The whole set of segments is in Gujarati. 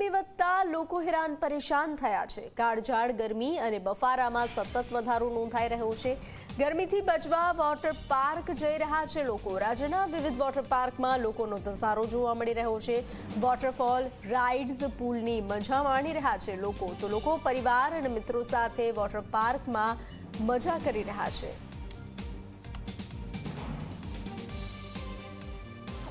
ગરમી વધતા લોકો હેરાન પરેશાન થયા છે। કાળઝાળ ગરમી અને બફારામાં સતત વધારો નોંધાઈ રહ્યો છે। ગરમીથી બચવા વોટર પાર્ક જઈ રહ્યા છે લોકો। રાજ્યના વિવિધ વોટર પાર્કમાં લોકોનો ધસારો જોવા મળી રહ્યો છે। વોટરફોલ, રાઇડ્સ, પૂલની મજા માણી રહ્યા છે લોકો। તો લોકો પરિવાર અને મિત્રો સાથે વોટર પાર્કમાં મજા કરી રહ્યા છે।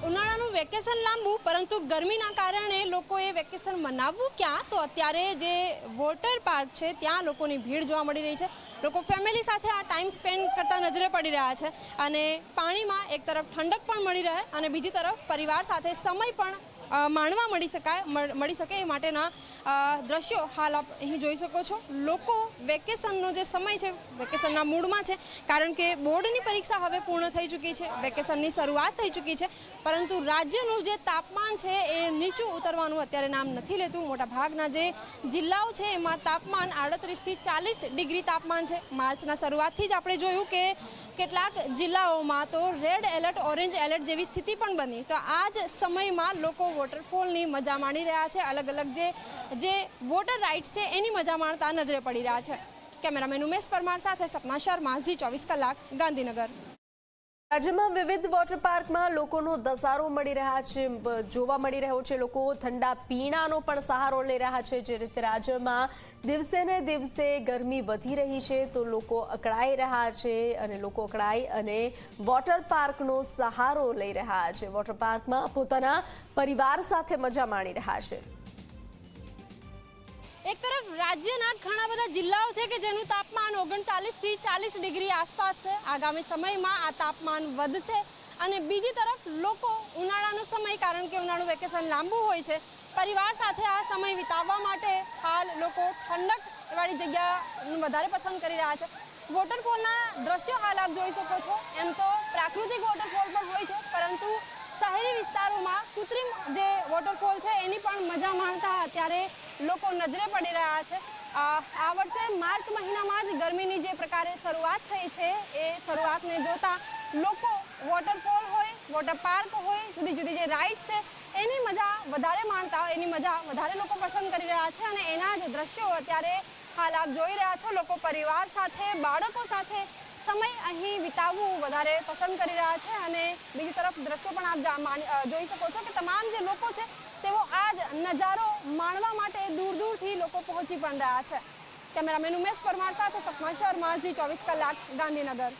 ઉનાળાનું વેકેશન લાંબુ, પરંતુ ગરમીના કારણે લોકોએ વેકેશન મનાવવું ક્યાં? તો અત્યારે જે વોટર પાર્ક છે ત્યાં લોકોની ભીડ જોવા મળી રહી છે। લોકો ફેમિલી સાથે આ ટાઈમ સ્પેન્ડ કરતા નજરે પડી રહ્યા છે અને પાણીમાં એક તરફ ઠંડક પણ મળી રહે અને બીજી તરફ પરિવાર સાથે સમય પણ માણવા મળી શકે એ માટેના દ્રશ્યો હાલ આપ અહીં જોઈ શકો છો। લોકો વેકેશનનો જે સમય છે, વેકેશનના મૂડમાં છે, કારણ કે બોર્ડની પરીક્ષા હવે પૂર્ણ થઈ ચૂકી છે, વેકેશનની શરૂઆત થઈ ચૂકી છે, પરંતુ રાજ્યનું જે તાપમાન છે એ નીચું ઉતરવાનું અત્યારે નામ નથી લેતું। મોટાભાગના જે જિલ્લાઓ છે એમાં તાપમાન 38થી 40 ડિગ્રી તાપમાન છે। માર્ચના શરૂઆતથી જ આપણે જોયું કે કેટલાક જિલ્લાઓમાં તો રેડ એલર્ટ, ઓરેન્જ એલર્ટ જેવી સ્થિતિ પણ બની। તો આ જ સમયમાં લોકો વોટરફોલની મજા માણી રહ્યા છે। અલગ અલગ જે વોટર રાઇડ્સ છે એની મજા માણતા નજરે પડી રહ્યા છે। કેમેરામેન ઉમેશ પરમાર સાથે સપના શર્મા, ઝી24 કલાક, ગાંધીનગર। રાજ્યમાં વિવિધ વોટર પાર્કમાં લોકોનો ધસારો જોવા મળી રહ્યો છે। લોકો ઠંડા પીણાનો પણ સહારો લઈ રહ્યા છે। જે રીતે રાજ્યમાં દિવસે ને દિવસે ગરમી વધી રહી છે તો લોકો અકળાઈ રહ્યા છે અને લોકો અકળાઈ અને વોટર પાર્કનો સહારો લઈ રહ્યા છે। વોટર પાર્કમાં પોતાના પરિવાર સાથે મજા માણી રહ્યા છે। એક તરફ રાજ્યના ઘણા બધા જિલ્લાઓ છે કે જેનું તાપમાન 39થી 40 ડિગ્રી આસપાસ છે। આગામી સમયમાં આ તાપમાન વધશે અને બીજી તરફ લોકો ઉનાળાનો સમય, કારણ કે ઉનાળું વેકેશન લાંબુ હોય છે, પરિવાર સાથે આ સમય વિતાવવા માટે હાલ લોકો ઠંડકવાળી જગ્યા વધારે પસંદ કરી રહ્યા છે। વોટરફોલના દ્રશ્યો હાલ આપ જોઈ શકો છો। એમ તો પ્રાકૃતિક વોટરફોલ પણ હોય છે, પરંતુ શહેરી વિસ્તારોમાં કૃત્રિમ જે વોટરફોલ છે એની પણ મજા માણતા અત્યારે લોકો નજરે પડી રહ્યા છે। આ વર્ષે માર્ચ મહિનામાં જ ગરમીની જે પ્રકારે શરૂઆત થઈ છે એ શરૂઆતને જોતા લોકો વોટરફોલ હોય, વોટર પાર્ક હોય, જુદી જુદી જે રાઇડ્સ છે એની મજા વધારે માણતા હોય, એની મજા વધારે લોકો પસંદ કરી રહ્યા છે અને એના જ દ્રશ્યો અત્યારે હાલ આપ જોઈ રહ્યા છો। લોકો પરિવાર સાથે, બાળકો સાથે સમય અહીં વિતાવવું વધારે પસંદ કરી રહ્યા છે અને બીજી તરફ દ્રશ્યો પણ આપ જોઈ શકો છો કે તમામ જે લોકો છે તેઓ આ જ નજારો માણવા માટે દૂર દૂરથી લોકો પહોંચી પણ રહ્યા છે। કેમેરામેન ઉમેશ પરમાર સાથે સપના શર્મા, ઝી24 કલાક, ગાંધીનગર।